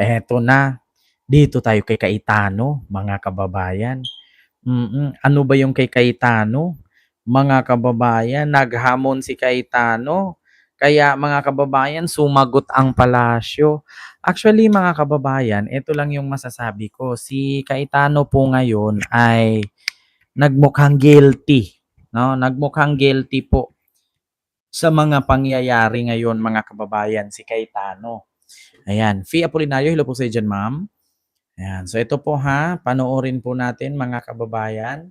Eto na. Dito tayo kay Cayetano, mga kababayan. Ano ba yung kay Cayetano? Mga kababayan, naghamon si Cayetano. Kaya mga kababayan, sumagot ang palasyo. Actually, mga kababayan, ito lang yung masasabi ko. Si Cayetano po ngayon ay nagmukhang guilty. No? Nagmukhang guilty po sa mga pangyayari ngayon, mga kababayan, si Cayetano. Ayan. Fee Apolinario, hello po sa dyan, ma'am. Ayan. So ito po ha, panoorin po natin mga kababayan,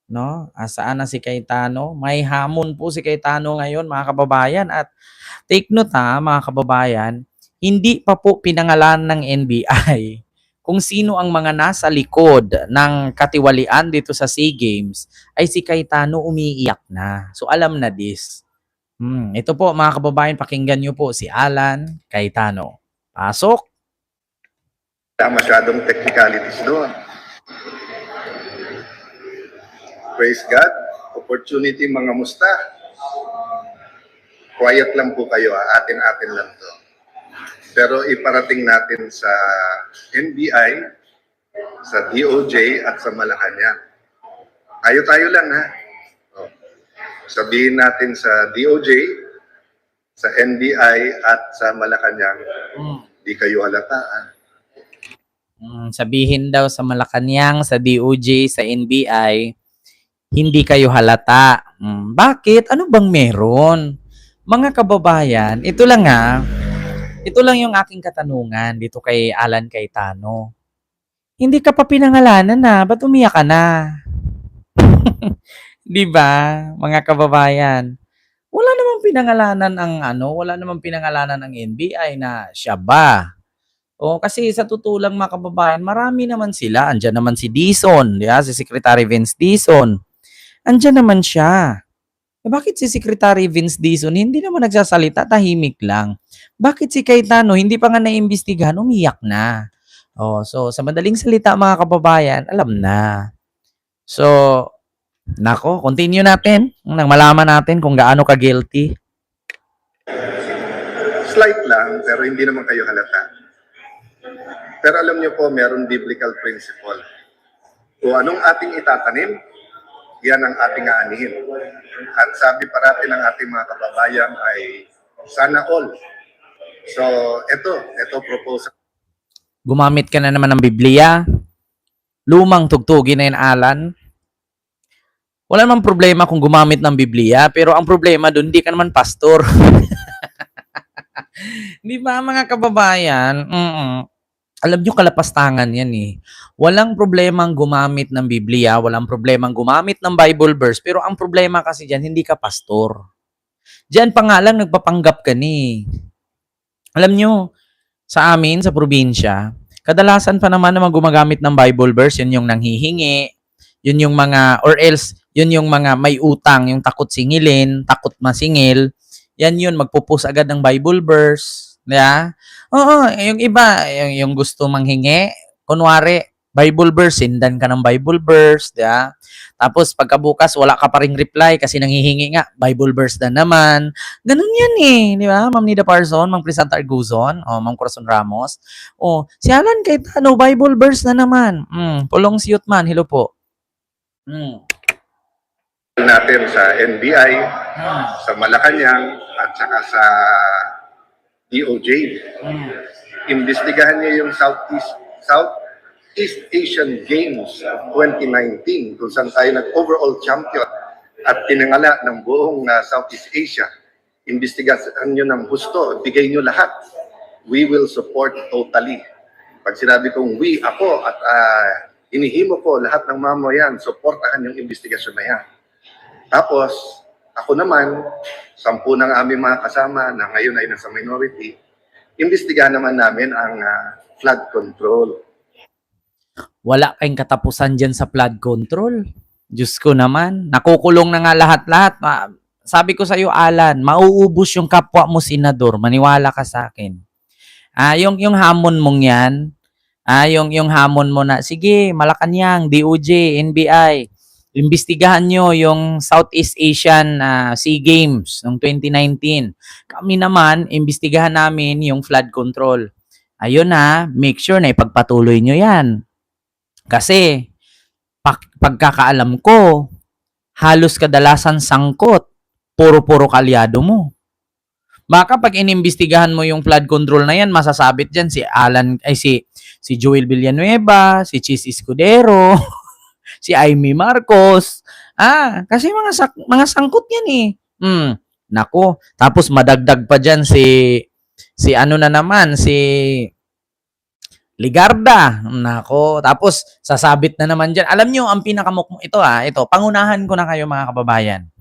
no? Saan na si Cayetano? May hamon po si Cayetano ngayon mga kababayan at take note ha mga kababayan, hindi pa po pinangalan ng NBI kung sino ang mga nasa likod ng katiwalian dito sa SEA Games ay si Cayetano umiiyak na. So alam na this. Ito po mga kababayan, pakinggan niyo po si Alan Cayetano. Pasok! Masyadong technicalities doon. Praise God. Opportunity mga musta. Quiet lang po kayo. Atin-atin lang to. Pero iparating natin sa NBI, sa DOJ at sa Malacanang. Tayo lang ha. Sabihin natin sa DOJ, sa NBI at sa Malacanang, di kayo halata ha. Sabihin daw sa Malacanang, sa DOJ, sa NBI, hindi kayo halata. Bakit? Ano bang meron? Mga kababayan, ito lang yung aking katanungan dito kay Alan Cayetano. Hindi ka pa pinangalanan na, ba't umiyak ka na? Di ba, mga kababayan? Wala namang pinangalanan ang NBI na siya ba? Kasi sa totoo lang mga kababayan, marami naman sila. Andiyan naman si Dizon, si Secretary Vince Dizon. Andiyan naman siya. Bakit si Secretary Vince Dizon hindi naman nagsasalita, tahimik lang? Bakit si Cayetano hindi pa nga naiimbestigahan, umiyak na? So sa madaling salita mga kababayan, alam na. So, continue natin nang malaman natin kung gaano ka guilty. Slight lang, pero hindi naman kayo halata. Pero alam niyo po, meron biblical principle. Kung anong ating itatanim, yan ang ating aanihin. At sabi parati ng ating mga kababayan ay sana all. So, ito proposal. Gumamit ka na naman ng Biblia. Lumang tugtugin na yan, Alan. Wala namang problema kung gumamit ng Biblia, pero ang problema doon, hindi ka naman pastor. Di ba, mga kababayan? Alam nyo, kalapastangan yan eh. Walang problemang gumamit ng Biblia, walang problemang gumamit ng Bible verse, pero ang problema kasi dyan, hindi ka pastor. Diyan pa nga lang, nagpapanggap ka ni. Alam nyo, sa amin, sa probinsya, kadalasan pa naman gumagamit ng Bible verse, yun yung nanghihingi, yun yung mga, or else, yun yung mga may utang, yung takot singilin, takot masingil, yan yun, magpupus agad ng Bible verse. Yeah? Yung iba, yung gusto manghingi, kunwari, Bible verse, sindan ka ng Bible verse, yeah? Tapos pagkabukas, wala ka pa ring reply kasi nanghihingi nga, Bible verse na naman. Ganun yan eh, di ba? Ma'am Nida Parson, Ma'am Crisanta Arguzon, Ma'am Corazon Ramos. Si Alan Cayetano, Bible verse na naman. Pulong siyot man, hello po. Natin sa NBI, sa Malacanang, at saka sa DOJ. Imbestigahan niya yung Southeast Asian Games 2019 kung saan tayo nag-overall champion at tinangala ng buong Southeast Asia. Imbestigahan niyo ng gusto, bigay niyo lahat. We will support totally. Pag sinabi kong we, ako at inihimo ko lahat ng mamayan, supportahan yung investigasyon na yan. Tapos, ako naman, 10 ng aming mga kasama na ngayon ay nasa minority, imbestigahan naman namin ang flood control. Wala kayong katapusan dyan sa flood control. Diyos ko naman, nakukulong na nga lahat-lahat. Sabi ko sa iyo, Alan, mauubos yung kapwa mo senador. Maniwala ka sa akin. Yung hamon mong yan, yung hamon mo na, sige, Malacanang, DOJ, NBI, imbestigahan nyo yung Southeast Asian SEA Games noong 2019. Kami naman, imbestigahan namin yung flood control. Ayun na, make sure na ipagpatuloy nyo yan. Kasi, pagkakaalam ko, halos kadalasan sangkot, puro-puro kalyado mo. Baka pag inimbestigahan mo yung flood control na yan, masasabit dyan si si Joel Villanueva, si Chis Escudero, si Amy Marcos. Kasi mga sangkot yan eh. Nako, tapos madagdag pa dyan si ano na naman, si Ligarda. Nako, tapos sasabit na naman dyan. Alam nyo, ang pinakamukmuk ito, pangunahan ko na kayo mga kababayan.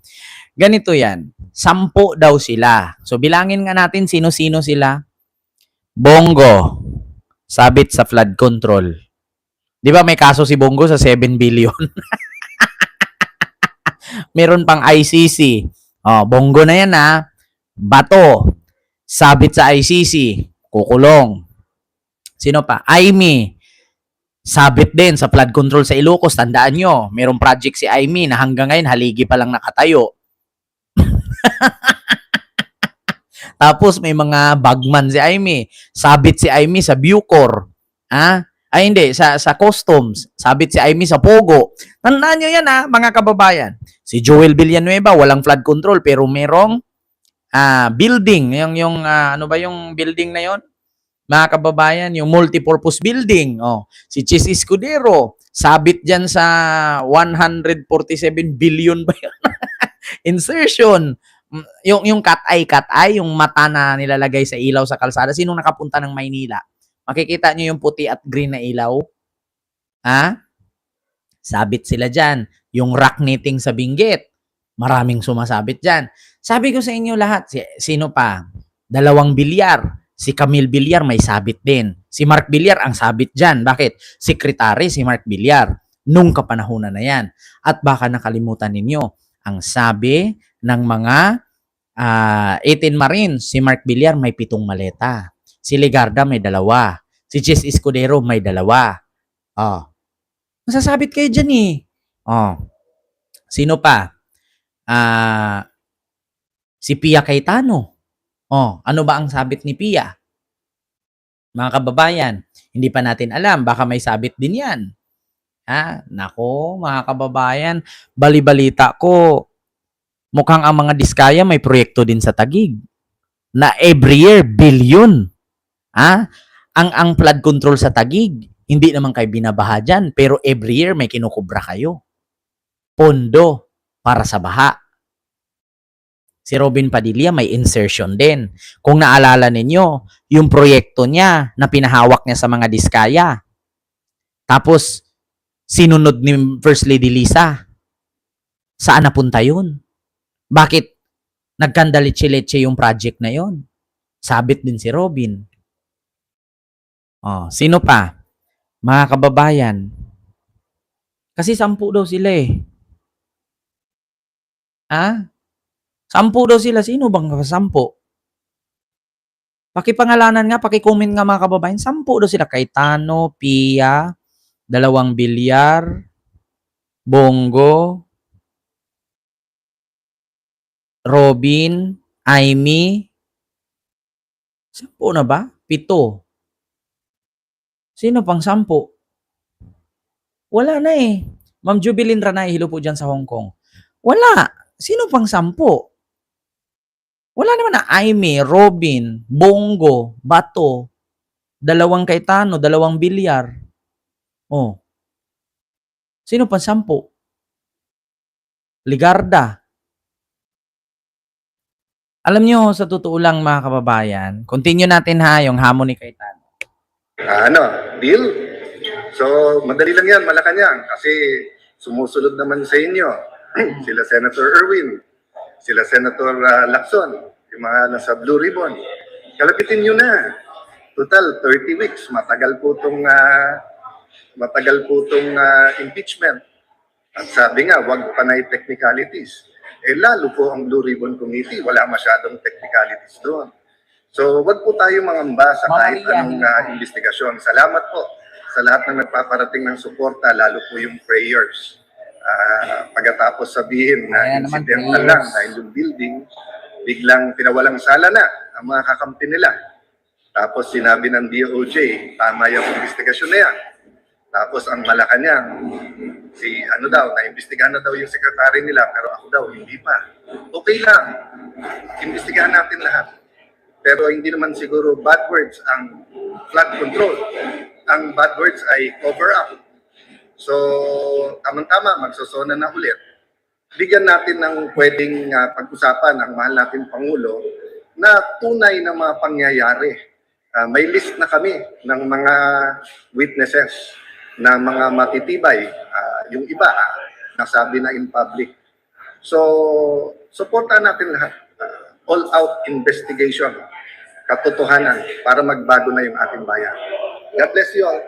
Ganito yan, 10 daw sila. So bilangin nga natin sino-sino sila. Bongo, sabit sa flood control. Di ba may kaso si Bongo sa 7 billion? Meron pang ICC. Bongo na yan Bato, sabit sa ICC, kukulong. Sino pa? Aimee, sabit din sa flood control sa Ilocos. Tandaan nyo, merong project si Aimee na hanggang ngayon haligi pa lang nakatayo. Tapos may mga bagman si Aimee. Sabit si Aimee sa Bucor. Hindi, sa customs. Sabit si Aimee sa Pogo. Tandaan nyo yan mga kababayan. Si Joel Villanueva, walang flood control pero merong building. Ano ba yung building na yon? Mga kababayan, yung multipurpose building. Si Chis Escudero, sabit dyan sa 147 billion ba yun? Insertion. Yung cat-eye, yung mata na nilalagay sa ilaw sa kalsada. Sinong nakapunta ng Maynila? Makikita nyo yung puti at green na ilaw? Sabit sila dyan. Yung rock knitting sa Benguet. Maraming sumasabit dyan. Sabi ko sa inyo lahat, sino pa? 2 bilyar. Si Camille Villar may sabit din. Si Mark Villar ang sabit dyan. Bakit? Sekretary si Mark Villar. Nung kapanahunan na yan. At baka nakalimutan ninyo, ang sabi ng mga 18 Marines, si Mark Villar may 7 maleta. Si Ligarda may 2. Si Chis Escudero may 2. Masasabit kayo dyan eh. Sino pa? Si Pia Cayetano. Ano ba ang sabit ni Pia? Mga kababayan, hindi pa natin alam. Baka may sabit din yan. Nako, mga kababayan, bali-balita ko, mukhang ang mga Diskaya may proyekto din sa Taguig. Na every year, billion. Ang flood control sa Taguig, hindi naman kayo binabaha dyan, pero every year may kinukubra kayo. Pondo para sa baha. Si Robin Padilla may insertion din. Kung naalala ninyo, yung proyekto niya na pinahawak niya sa mga Diskaya. Tapos, sinunod ni First Lady Lisa. Saan napunta yun? Bakit nagkandalitsi-litsi yung project na yun? Sabit din si Robin. Sino pa? Mga kababayan. Kasi 10 daw sila eh. 10 daw sila. Sino bang 10? Pakipangalanan nga, pakicomment nga mga kababayan. 10 daw sila. Cayetano, Pia, 2 Bilyar, Bongo, Robin, Aimee. 10 na ba? 7. Sino pang 10? Wala na eh. Ma'am Jubilin Ranay, hilo po dyan sa Hong Kong. Wala. Sino pang 10? Wala naman na. Aimee, Robin, Bongo, Bato, 2 Cayetano, 2 Bilyar. Sino pang 10? Ligarda. Alam nyo, sa totoo lang mga kababayan, continue natin yung hamon ni Cayetano. Deal? So, madali lang yan, Malacanang, kasi sumusunod naman sa inyo. Sila Senator Erwin, sila Senator Lacson, yung mga nasa Blue Ribbon. Kalapitin nyo na. Total, 30 weeks. Matagal po itong impeachment. At sabi nga, wag panay technicalities. Lalo po ang Blue Ribbon Committee, wala masyadong technicalities doon. So, wag po tayo mangamba sa kahit anong investigasyon. Salamat po sa lahat ng nagpaparating ng suporta, lalo po yung prayers. Pagkatapos sabihin na incidental lang dahil yung building, biglang pinawalang sala na ang mga kakampi nila. Tapos sinabi ng DOJ, tama yung investigasyon na yan. Tapos ang Malacanang, naimbestigahan na daw yung sekretary nila, pero ako daw, hindi pa. Okay lang, imbestigahan natin lahat. Pero hindi naman siguro bad words ang flood control. Ang bad words ay cover up. So, tamang-tama, magsosona na ulit. Bigyan natin ng pwedeng pag-usapan ng mahal natin Pangulo na tunay na mga pangyayari. May list na kami ng mga witnesses na mga matitibay. Yung iba, nasabi na in public. So, supportan natin lahat. All-out investigation, katotohanan, para magbago na yung ating bayan. God bless you all.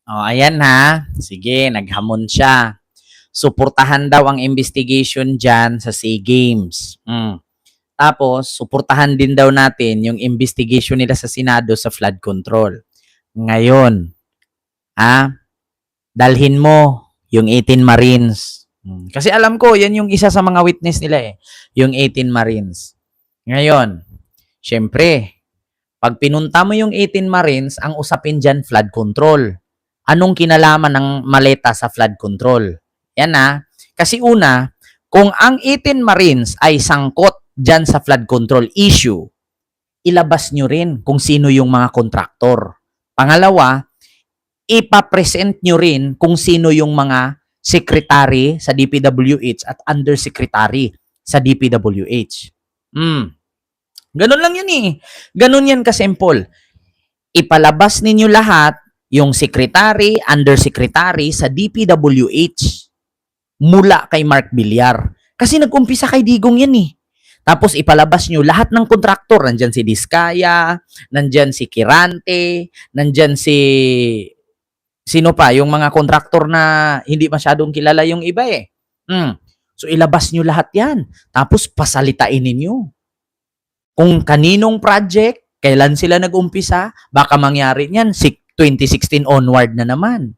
Oh, ayan ha. Sige, naghamon siya. Suportahan daw ang investigation dyan sa SEA Games. Tapos, suportahan din daw natin yung investigation nila sa Senado sa flood control. Ngayon, dalhin mo yung 18 Marines. Kasi alam ko, yan yung isa sa mga witness nila eh. Yung 18 Marines. Ngayon, syempre, pag pinunta mo yung 18 Marines, ang usapin dyan, flood control. Anong kinalaman ng maleta sa flood control? Yan Kasi una, kung ang 18 Marines ay sangkot dyan sa flood control issue, ilabas nyo rin kung sino yung mga kontraktor. Pangalawa, ipapresent nyo rin kung sino yung mga secretary sa DPWH at undersecretary sa DPWH. Ganun lang yan eh. Ganun yan kasimple. Ipalabas ninyo lahat yung secretary, undersecretary sa DPWH mula kay Mark Villar. Kasi nag-umpisa kay Digong yan eh. Tapos ipalabas nyo lahat ng kontraktor. Nandyan si Diskaya, nandyan si Kirante, nandyan si... Sino pa? Yung mga kontraktor na hindi masyadong kilala yung iba eh. So ilabas nyo lahat yan. Tapos pasalitain ninyo. Kung kaninong project, kailan sila nag-umpisa, baka mangyari niyan 2016 onward na naman.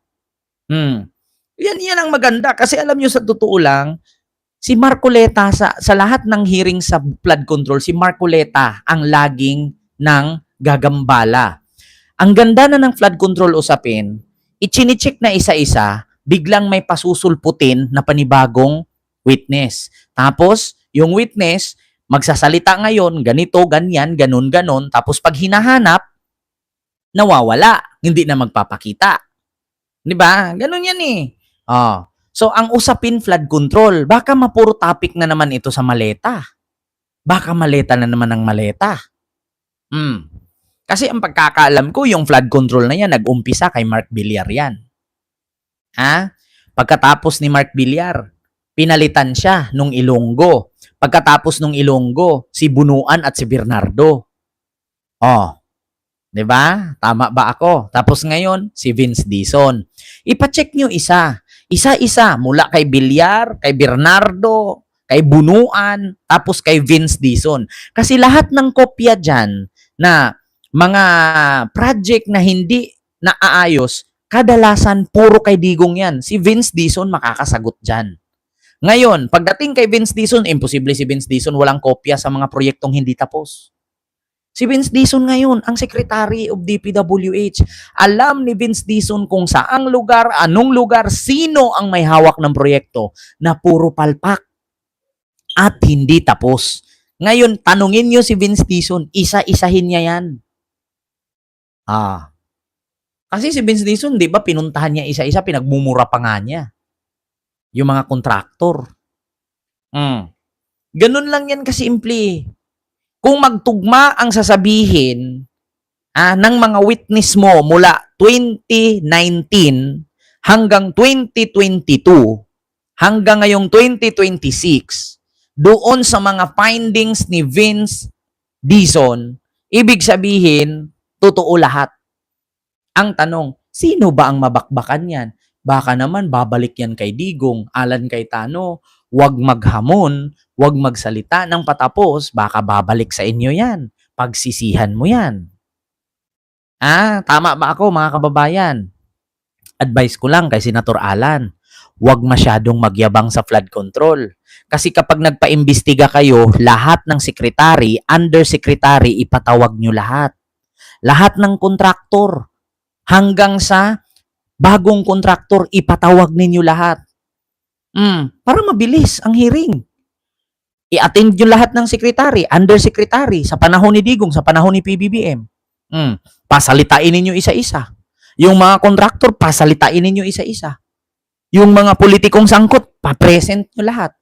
Yan ang maganda. Kasi alam nyo sa totoo lang, si Marcoleta sa lahat ng hearing sa flood control, si Marcoleta ang laging ng gagambala. Ang ganda na ng flood control usapin, i-check na isa-isa, biglang may pasusulputin na panibagong witness. Tapos, yung witness, magsasalita ngayon, ganito, ganyan, ganun, tapos pag hinahanap, nawawala, hindi na magpapakita. Di ba? Ganun yan eh. So, ang usapin flood control, baka mapuro topic na naman ito sa maleta. Baka maleta na naman ang maleta. Kasi ang pagkakaalam ko, yung flood control na yan, nag-umpisa kay Mark Villar yan. Pagkatapos ni Mark Villar, pinalitan siya nung Ilonggo. Pagkatapos nung Ilonggo, si Bunuan at si Bernardo. Di ba? Tama ba ako? Tapos ngayon, si Vince Dizon. Ipacheck nyo isa. Isa-isa. Mula kay Villar, kay Bernardo, kay Bunuan, tapos kay Vince Dizon. Kasi lahat ng kopya dyan na mga project na hindi naaayos, kadalasan puro kay Digong yan. Si Vince Dizon makakasagot dyan. Ngayon, pagdating kay Vince Dizon, imposible si Vince Dizon walang kopya sa mga proyektong hindi tapos. Si Vince Dizon ngayon, ang Secretary of DPWH. Alam ni Vince Dizon kung saang lugar, anong lugar, sino ang may hawak ng proyekto na puro palpak at hindi tapos. Ngayon, tanungin nyo si Vince Dizon, isa-isahin niya yan. Kasi si Vince Dizon, di ba, pinuntahan niya isa-isa, pinagmumura pa nga niya. Yung mga kontraktor. Ganun lang yan kasimple. Kung magtugma ang sasabihin ng mga witness mo mula 2019 hanggang 2022, hanggang ngayong 2026, doon sa mga findings ni Vince Dizon, ibig sabihin, totoo lahat. Ang tanong, sino ba ang mabakbakan yan? Baka naman babalik yan kay Digong, Alan Cayetano, wag maghamon, wag magsalita ng patapos, baka babalik sa inyo yan. Pagsisihan mo yan. Tama ba ako mga kababayan? Advice ko lang kay Senator Alan, wag masyadong magyabang sa flood control. Kasi kapag nagpaimbestiga kayo, lahat ng secretary, undersecretary, ipatawag nyo lahat. lahat ng kontraktor. Hanggang sa bagong kontraktor, ipatawag ninyo lahat. Para mabilis ang hearing. I-attend yung lahat ng secretary, undersecretary, sa panahon ni Digong, sa panahon ni PBBM. Pasalitain ninyo isa-isa. Yung mga kontraktor, pasalitain ninyo isa-isa. Yung mga politikong sangkot, pa-present nyo lahat.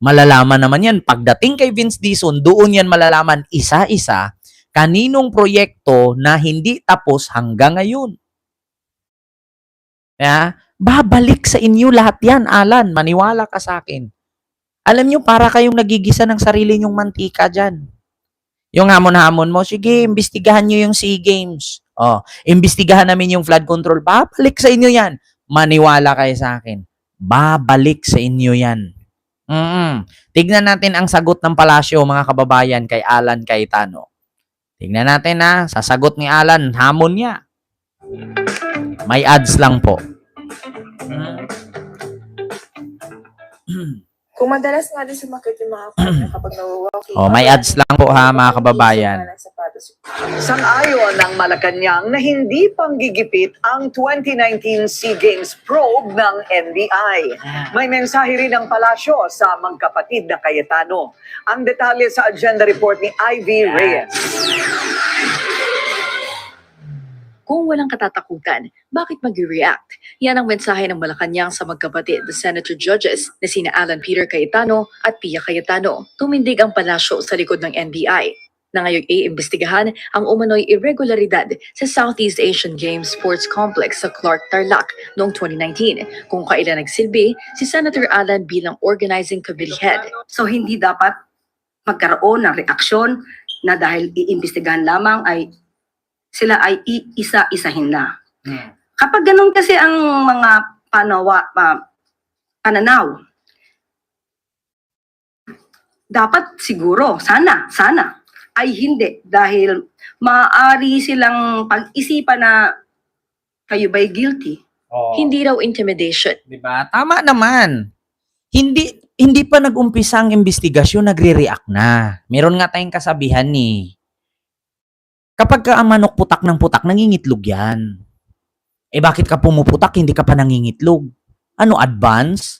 Malalaman naman yan. Pagdating kay Vince Dizon, doon yan malalaman isa-isa kaninong proyekto na hindi tapos hanggang ngayon. Babalik sa inyo lahat yan, Alan. Maniwala ka sa akin. Alam nyo, para kayong nagigisa ng sarili nyong mantika dyan. Yung hamon-hamon mo, sige, imbestigahan nyo yung SEA Games. Imbestigahan namin yung flood control. Babalik sa inyo yan. Maniwala kayo sa akin. Babalik sa inyo yan. Tignan natin ang sagot ng palasyo, mga kababayan, kay Alan Cayetano. Tignan natin sasagot ni Alan, hamon niya. May ads lang po. Kung madalas nga din sumakit yung mga kanya kapag nawawalking. May ads lang po mga kababayan. Sang-ayon ng Malacanang na hindi panggigipit ang 2019 SEA Games probe ng NBI. May mensahe rin ng palasyo sa magkapatid na Cayetano. Ang detalye sa agenda report ni Ivy Reyes. Kung walang katatakutan, bakit mag-react? Yan ang mensahe ng Malacanang sa magkapatid na Senator Judges na sina Alan Peter Cayetano at Pia Cayetano. Tumindig ang palasyo sa likod ng NBI na ngayong iimbestigahan ang umano'y irregularidad sa Southeast Asian Games Sports Complex sa Clark, Tarlac noong 2019 kung kailan nagsilbi si Senator Alan bilang organizing committee head. So hindi dapat magkaroon ng reaksyon na dahil iimbestigahan lamang ay sila ay iisa-isahin na. Kapag ganun kasi ang mga pananaw, dapat siguro, sana, ay hindi. Dahil maaari silang pag-isipan na kayo ba'y guilty. Hindi raw intimidation. Diba? Tama naman. Hindi pa nag-umpisa ang investigasyon, nagre-react na. Meron nga tayong kasabihan kapag ka manok putak ng putak, nangingitlog yan. Bakit ka pumuputak, hindi ka pa nangingitlog? Ano, advance?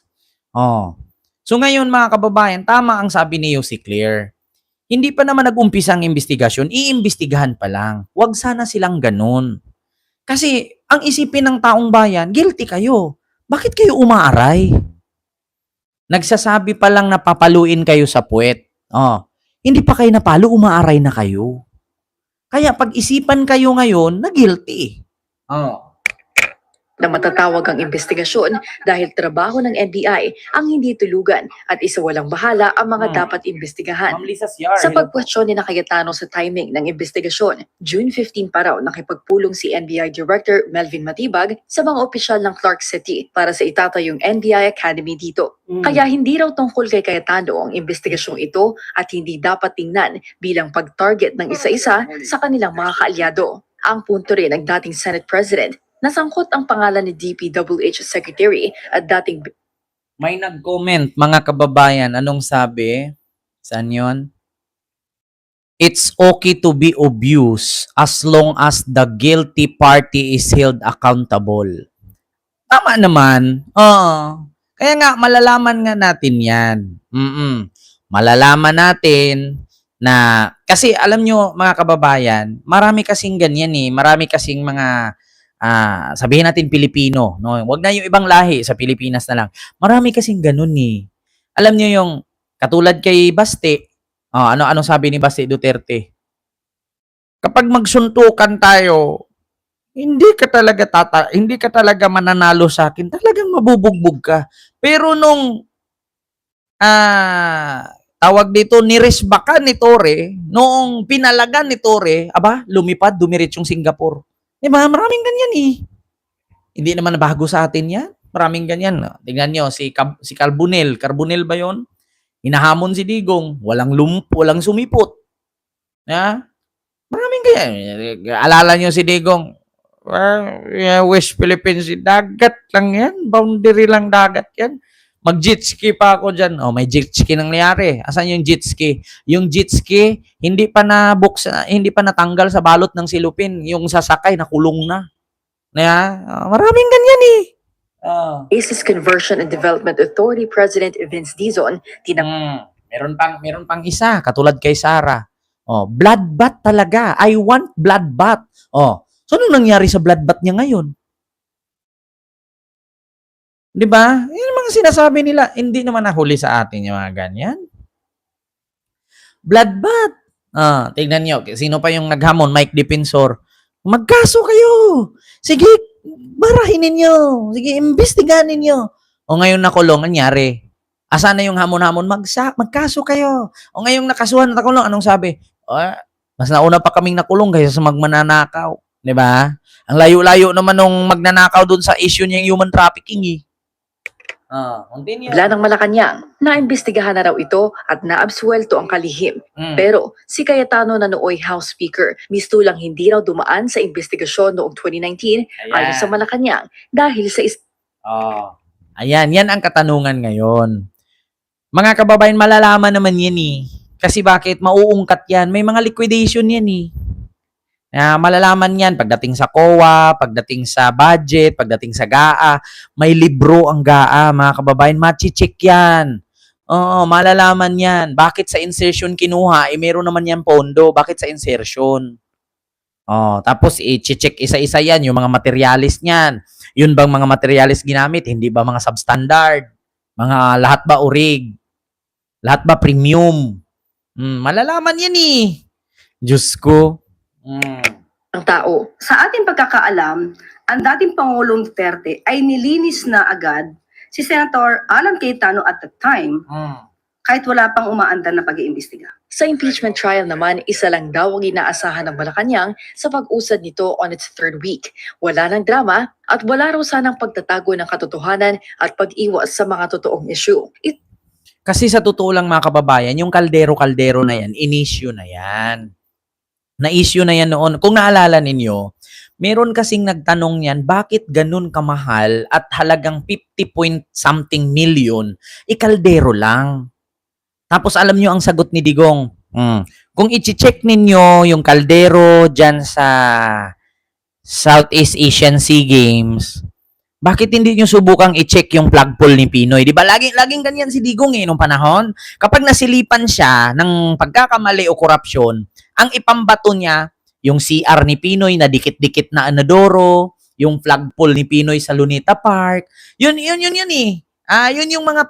So ngayon mga kababayan, tama ang sabi ni Yossi Claire. Hindi pa naman nag-umpisa ang investigasyon, iimbestigahan pa lang. Huwag sana silang ganun. Kasi ang isipin ng taong bayan, guilty kayo. Bakit kayo umaaray? Nagsasabi pa lang na papaluin kayo sa puwet. Hindi pa kayo napalo, umaaray na kayo. Kaya pag-isipan kayo ngayon na guilty. Na matatawag ang investigasyon dahil trabaho ng NBI ang hindi tulugan at isawalang bahala ang mga dapat imbestigahan. Sa pagkwestiyon ni Cayetano sa timing ng investigasyon, June 15 pa raw nakipagpulong si NBI Director Melvin Matibag sa mga opisyal ng Clark City para sa itatayong NBI Academy dito. Kaya hindi raw tungkol kay Cayetano ang investigasyong ito at hindi dapat tingnan bilang pag-target ng isa-isa sa kanilang mga kaalyado. Ang punto rin ng dating Senate President, nasangkot ang pangalan ni DPWH Secretary at dating... May nag-comment, mga kababayan, anong sabi? Saan yun? It's okay to be obvious as long as the guilty party is held accountable. Tama naman. Kaya nga, malalaman nga natin yan. Malalaman natin na... Kasi alam nyo, mga kababayan, marami kasing ganyan Marami kasing mga... sabihin natin Pilipino, no? Wag na yung ibang lahi, sa Pilipinas na lang. Marami kasing ganun Alam niyo yung katulad kay Baste. Ano sabi ni Baste Duterte? Kapag magsuntukan tayo, hindi ka talaga mananalo sa akin. Talagang mabubugbog ka. Pero nung tawag dito, niresbakan ni Torre, noong pinalagan ni Torre, lumipad, dumiretsyong Singapore. Diba? Maraming ganyan Hindi naman bago sa atin yan. Maraming ganyan. Tingnan nyo, si Carbonell. Carbonell ba yun? Hinahamon si Digong. Walang sumipot. Maraming ganyan. Alala nyo si Digong. West Philippines, dagat lang yan. Boundary lang dagat yan. Mag-jet ski pa ako dyan. Oh, may jet ski nangyari. Asan yung jet ski? Yung jet ski, hindi pa natanggal sa balot ng silupin. Yung sasakay, nakulong na. Maraming ganyan eh. Basis Conversion and Development Authority President Vince Dizon, Meron pang isa, katulad kay Sarah. Oh, bloodbath talaga. I want bloodbath. Oh, so anong nangyari sa bloodbath niya ngayon? 'Di ba? Yan ang mga sinasabi nila. Hindi naman nahuli sa atin yung mga ganyan. Bloodbath. Tignan nyo. Sino pa yung naghamon? Mike Defensor. Magkaso kayo. Sige, barahin ninyo. Sige, imbestigahan ninyo. O ngayon nakulong, anyari? Asan na yung hamon-hamon? Magkaso kayo. O ngayong nakasuhan na nakulong, anong sabi? Mas nauna pa kaming nakulong kaysa sa magmananakaw. 'Di ba? Ang layo-layo naman nung magnanakaw dun sa issue niyang human trafficking eh. Continue. Bigla ng Malacanang, naimbestigahan na raw ito at naabsuelto ang kalihim. Pero si Cayetano na nooy House Speaker, mistulang hindi raw dumaan sa investigasyon noong 2019 ayon sa Malacanang dahil sa Ayan, yan ang katanungan ngayon. Mga kababayan, malalaman naman yan eh. Kasi bakit? Mauungkat yan. May mga liquidation yan eh. Malalaman yan pagdating sa COA, pagdating sa budget, pagdating sa GAA. May libro ang GAA, mga kababayan. Machi-check yan. Oo, malalaman yan. Bakit sa insertion kinuha? Meron naman yan pondo. Bakit sa insertion? Tapos i-check isa-isa yan, yung mga materialis niyan. Yun bang mga materialis ginamit? Hindi ba mga substandard? Lahat ba urig? Lahat ba premium? Malalaman yan eh. Diyos ko. ang tao. Sa ating pagkakaalam, ang dating Pangulong Duterte ay nilinis na agad si Senator Alan Cayetano at the time kahit wala pang umaandar na pag-iimbestiga. Sa impeachment trial naman, isa lang daw ang inaasahan ng Malacanang sa pag-usad nito on its third week. Wala ng drama at wala raw sanang pagtatago ng katotohanan at pag-iwas sa mga totoong issue. Kasi sa totoo lang mga kababayan, yung kaldero-kaldero na yan, in-issue na yan. Na-issue na yan noon. Kung naalala ninyo, meron kasing nagtanong yan, bakit ganun kamahal at halagang 50 point something million, ikaldero lang. Tapos alam nyo ang sagot ni Digong. Kung i-check ninyo yung kaldero dyan sa Southeast Asian SEA Games, bakit hindi nyo subukang i-check yung flagpole ni Pinoy? Di ba? Laging ganyan si Digong nung panahon. Kapag nasilipan siya ng pagkakamali o korupsyon, ang ipambato niya, yung CR ni Pinoy na dikit-dikit na anodoro, yung flagpole ni Pinoy sa Luneta Park. Yun eh. Yun yung mga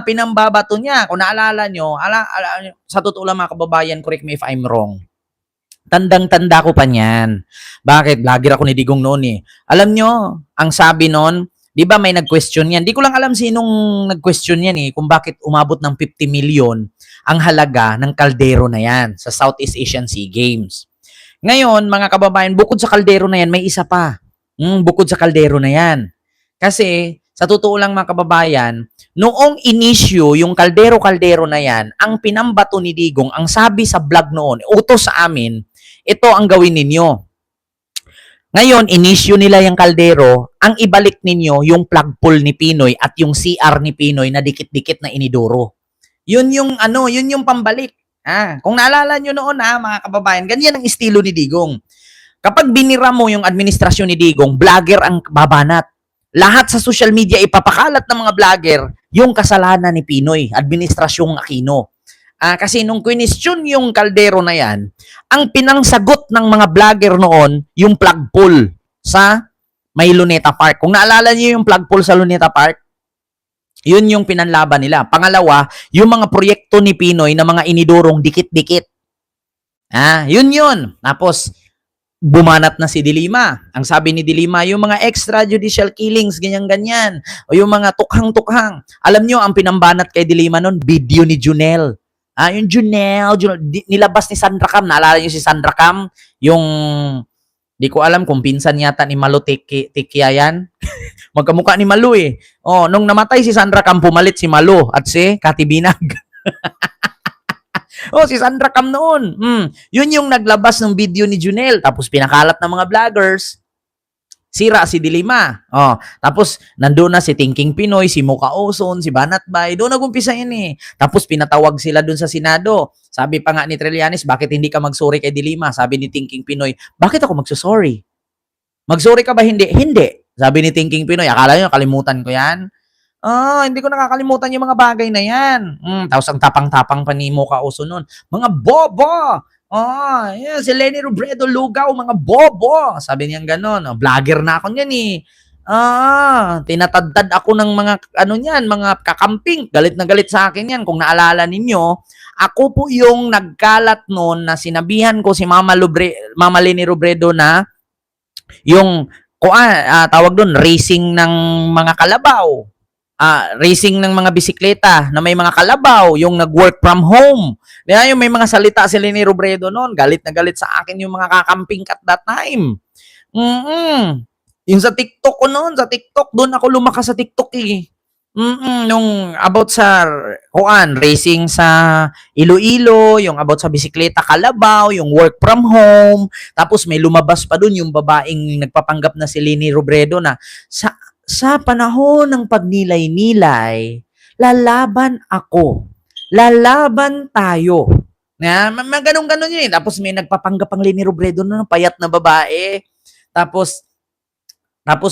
pinambabato niya. Kung naalala nyo, sa totoo lang mga kababayan, correct me if I'm wrong. Tandang-tanda ko pa niyan. Bakit? Vlogger ako ni Digong noon eh. Alam nyo, ang sabi noon, di ba may nag-question yan? Di ko lang alam sinong nag-question yan eh, kung bakit umabot ng 50 million ang halaga ng kaldero na yan sa Southeast Asian SEA Games. Ngayon, mga kababayan, bukod sa kaldero na yan, may isa pa. Bukod sa kaldero na yan. Kasi, sa totoo lang mga kababayan, noong inisyu yung kaldero-kaldero na yan, ang pinambato ni Digong, ang sabi sa vlog noon, utos sa amin, ito ang gawin ninyo. Ngayon, inisyu nila yung kaldero, ang ibalik ninyo yung flagpole ni Pinoy at yung CR ni Pinoy na dikit-dikit na inidoro. Yun yung pambalik. Kung naalala nyo noon mga kababayan, ganyan ang estilo ni Digong. Kapag binira mo yung administrasyon ni Digong, vlogger ang babanat. Lahat sa social media ipapakalat ng mga vlogger yung kasalanan ni Pinoy, administrasyong Aquino. Kasi nung question yung kaldero na yan, ang pinangsagot ng mga vlogger noon, yung flagpole sa may Luneta Park. Kung naalala niyo yung flagpole sa Luneta Park, yun yung pinanlaban nila. Pangalawa, yung mga proyekto ni Pinoy na mga inidorong dikit-dikit. Yun. Tapos, bumanat na si Dilima. Ang sabi ni Dilima, yung mga extrajudicial killings, ganyan-ganyan. O yung mga tukhang-tukhang. Alam nyo, ang pinambanat kay Dilima nun, video ni Junel. Yung Junel, nilabas ni Sandra Cam. Naalala nyo si Sandra Cam? Yung, di ko alam kung pinsan yata ni Malu Tikia yan. Magkamukha ni Malu eh. Nung namatay si Sandra Cam, pumalit si Malu at si Kati Binag. Si Sandra Cam noon. Yun yung naglabas ng video ni Junel. Tapos pinakalat ng mga vloggers. Sira si Dilima. Tapos nandoon na si Thinking Pinoy, si Muka Oson, si Banat Bay. Doon nagumpisa yun eh. Tapos pinatawag sila doon sa Senado. Sabi pa nga ni Trillanes, bakit hindi ka magsorry kay Dilima? Sabi ni Thinking Pinoy, bakit ako magsusorry? Magsorry ka ba? Hindi. Hindi. Sabi ni Thinking Pinoy, akala nyo nakalimutan ko yan? Hindi ko nakakalimutan yung mga bagay na yan. Tapos ang tapang-tapang pa ni Muka Oson nun. Mga bobo! Yeah, si Leni Robredo lugaw, mga bobo. Sabi niya gano'n. Vlogger na ako niyan eh. Tinatadtad ako ng mga mga kakamping. Galit na galit sa akin yan. Kung naalala ninyo, ako po yung nagkalat noon na sinabihan ko si Mama Leni Robredo na yung tawag doon, racing ng mga kalabaw. Racing ng mga bisikleta na may mga kalabaw, yung nag-work from home. Kaya yung may mga salita si Leni Robredo noon, galit na galit sa akin yung mga kakamping at that time. Yung sa TikTok ko noon, sa TikTok, doon ako lumakas sa TikTok eh. Nung about sa racing sa Iloilo, yung about sa bisikleta kalabaw, yung work from home, tapos may lumabas pa doon yung babaeng nagpapanggap na si Leni Robredo na sa panahon ng pagnilay-nilay, lalaban ako. Lalaban tayo. Ganun-ganun yun eh. Tapos may nagpapanggap ang Leni Robredo na payat na babae. Tapos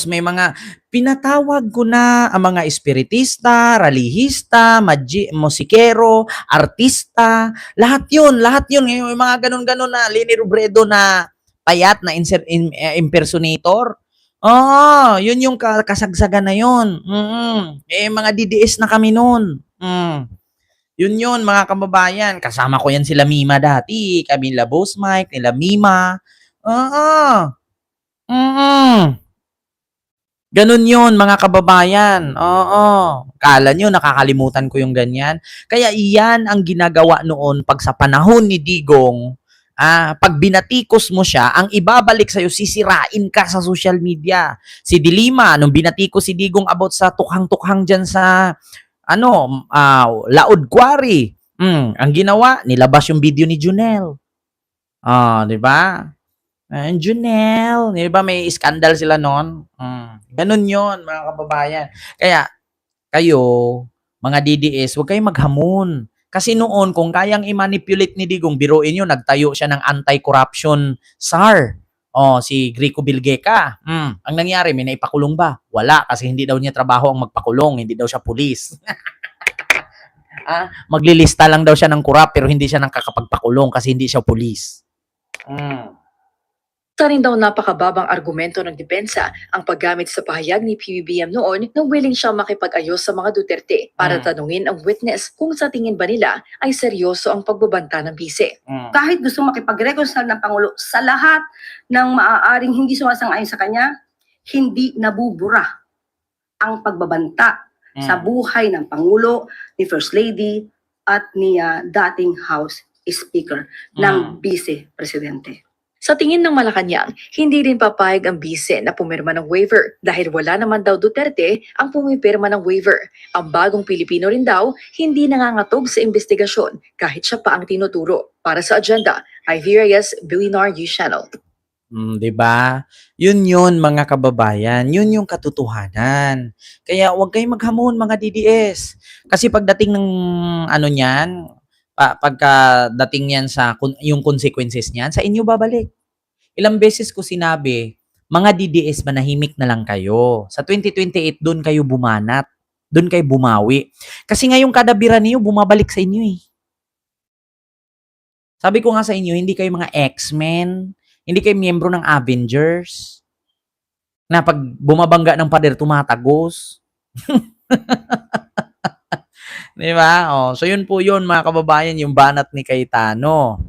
may mga pinatawag ko na ang mga espiritista, ralihista, musikero, artista, lahat yun. Yung mga ganun-ganun na Leni Robredo na payat na impersonator. Yun yung kasagsagan na yun. Mga DDS na kami noon. Yun, mga kababayan. Kasama ko yan sila Mima dati. Camila Bosmike, nila Mima. Ganun yun, mga kababayan. Kala nyo, nakakalimutan ko yung ganyan. Kaya iyan ang ginagawa noon pag sa panahon ni Digong, pag binatikos mo siya, ang ibabalik sa'yo, sisirain ka sa social media. Si Dilima, nung binatikos si Digong about sa tukhang-tukhang dyan sa, Laod Quarry. Ang ginawa, nilabas yung video ni Junel. Di ba? Junel, di ba may skandal sila noon? Ganun yon mga kababayan. Kaya, kayo, mga DDS, huwag kayong maghamon. Kasi noon, kung kayang i-manipulate ni Digong, biruin nyo, nagtayo siya ng anti-corruption SAR. Si Greco Bilgeca. Ang nangyari, may naipakulong ba? Wala, kasi hindi daw niya trabaho ang magpakulong, hindi daw siya pulis. Maglilista lang daw siya ng corrupt, pero hindi siya nakakapagpakulong kasi hindi siya pulis. Sa rin daw napakababang argumento ng depensa ang paggamit sa pahayag ni PBBM noon na willing siya makipag-ayos sa mga Duterte para tanungin ang witness kung sa tingin ba nila ay seryoso ang pagbabanta ng bise. Kahit gusto makipag-reconcile ng Pangulo sa lahat ng maaaring hindi sumasang-ayon sa kanya, hindi nabubura ang pagbabanta sa buhay ng Pangulo, ni First Lady, at ni dating House Speaker ng Vice Presidente. Sa tingin ng Malacanang, hindi rin papayag ang bise na pumirma ng waiver dahil wala naman daw Duterte ang pumipirma ng waiver. Ang bagong Pilipino rin daw hindi nangangatog sa investigasyon kahit siya pa ang tinuturo. Para sa agenda, Ivy Reyes, Billionaire News Channel. Diba? Yun mga kababayan. Yun yung katotohanan. Kaya huwag kayong maghamon mga DDS. Kasi pagdating ng pagkadating niyan sa yung consequences niyan, sa inyo babalik. Ilang beses ko sinabi, mga DDS, manahimik na lang kayo. Sa 2028, doon kayo bumanat. Doon kayo bumawi. Kasi ngayong kadabiran niyo, bumabalik sa inyo eh. Sabi ko nga sa inyo, hindi kayo mga X-Men, hindi kayo miyembro ng Avengers, na pag bumabangga ng pader, tumatagos. Di ba? So yun po yun mga kababayan, yung banat ni Cayetano.